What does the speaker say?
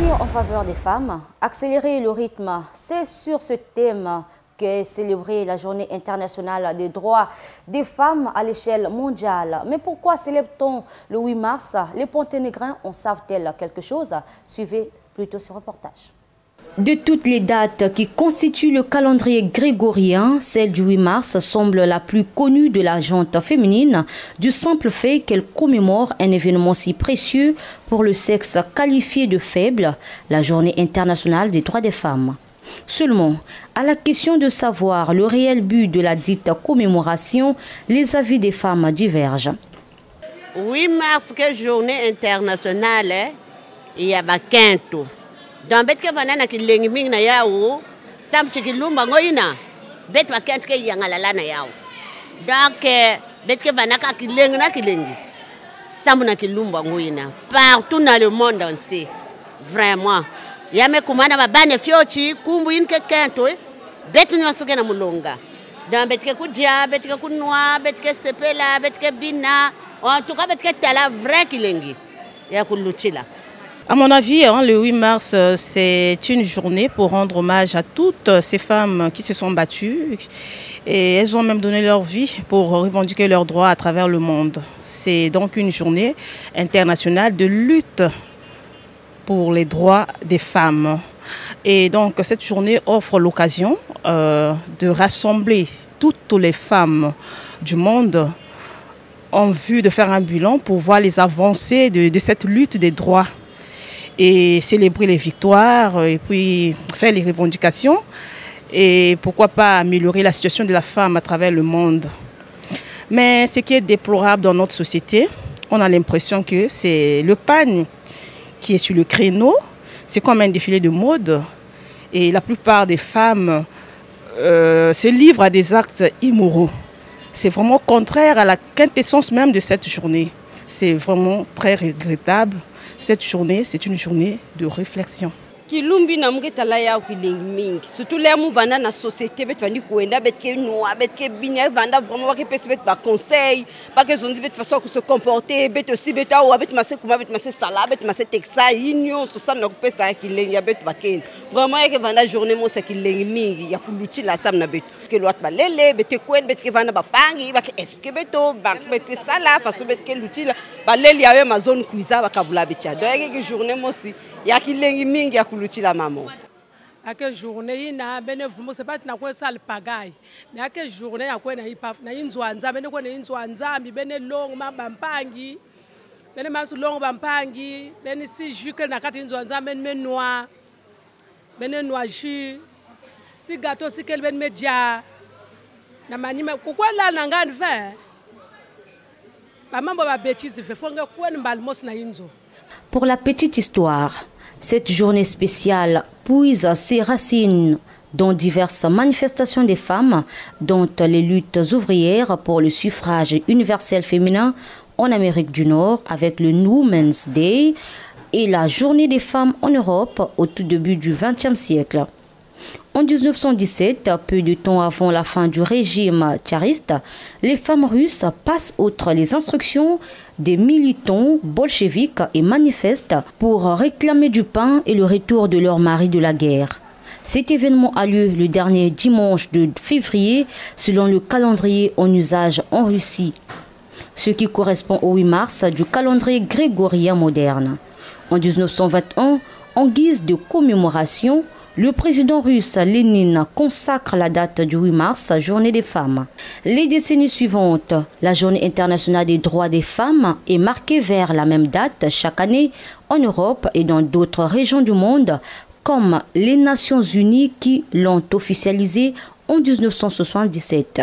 Agir en faveur des femmes, accélérer le rythme, c'est sur ce thème qu'est célébrée la Journée internationale des droits des femmes à l'échelle mondiale. Mais pourquoi célèbre-t-on le 8 mars? Les Ponténégrins en savent-elles quelque chose? Suivez plutôt ce reportage. De toutes les dates qui constituent le calendrier grégorien, celle du 8 mars semble la plus connue de la gente féminine, du simple fait qu'elle commémore un événement si précieux pour le sexe qualifié de faible, la Journée internationale des droits des femmes. Seulement, à la question de savoir le réel but de la dite commémoration, les avis des femmes divergent. 8 mars, que journée internationale, il y a quinto. Dans bet ke vanana ki lengi ming na yawo sam chiki lumba ngoina bet wa kent ke yangalala na yawo donc bet ke vanaka ki lengi sam na ki lumba ngoina partout dans le monde entier vraiment yame kumana ba bane fiochi kumbu inke kento bet nyoso ke na mulonga dans bet ke kujia bet ke kunwa bet ke sepela bet ke bina en tout cas bet ke tala vrai ki lengi ya kuluchila. À mon avis, le 8 mars, c'est une journée pour rendre hommage à toutes ces femmes qui se sont battues et elles ont même donné leur vie pour revendiquer leurs droits à travers le monde. C'est donc une journée internationale de lutte pour les droits des femmes. Et donc cette journée offre l'occasion de rassembler toutes les femmes du monde en vue de faire un bilan pour voir les avancées de cette lutte des droits et célébrer les victoires et puis faire les revendications et pourquoi pas améliorer la situation de la femme à travers le monde. Mais ce qui est déplorable dans notre société, on a l'impression que c'est le pagne qui est sur le créneau, c'est comme un défilé de mode et la plupart des femmes se livrent à des actes immoraux. C'est vraiment contraire à la quintessence même de cette journée. C'est vraiment très regrettable. Cette journée, c'est une journée de réflexion. Kilumbi na mungeta la ya kulengi mingi surtout les mouvements na société bet vandi kuenda bet ke noa bet ke binya vanda vraiment ba ke pese bet ba conseil pas que zondi bet façon que se comporter bet aussi bet a bet masse kuma bet masse sala bet masse texa union so sam na ku pesa kilengi bet ba ken vraiment ke vanda journée mo sa kilengi mingi ya kuluchi la sam na bet ke lot ba lele bet kwen bet ke vanda ba pangi ba ke eske beto ba bet sala façon bet ke luchi la ba lele ya ma zone kuiza ba kabula betcha donc ke journée mo si ya kilengi mingi ya kuluchi la maman. À quelle journée ina bene vumo c'est pas na kwa sal pagay mais à quelle journée ya kwa na ipaf na inzwanza bene kwa na inzwanza mi bene long ma bampangi bene masu long bampangi bene si juke na kati inzwanza bene noa bene noa jus si gâteau si kel bene media na manima kokwa la na ngani fe ba mambo ba bêtise fe fonga kwa mbal mos na inzo. Pour la petite histoire, cette journée spéciale puise ses racines dans diverses manifestations des femmes, dont les luttes ouvrières pour le suffrage universel féminin en Amérique du Nord avec le Women's Day et la Journée des femmes en Europe au tout début du XXe siècle. En 1917, peu de temps avant la fin du régime tsariste, les femmes russes passent outre les instructions des militants bolcheviques et manifestent pour réclamer du pain et le retour de leur mari de la guerre. Cet événement a lieu le dernier dimanche de février selon le calendrier en usage en Russie, ce qui correspond au 8 mars du calendrier grégorien moderne. En 1921, en guise de commémoration, le président russe Lénine consacre la date du 8 mars, journée des femmes. Les décennies suivantes, la journée internationale des droits des femmes est marquée vers la même date chaque année en Europe et dans d'autres régions du monde, comme les Nations Unies qui l'ont officialisée en 1977.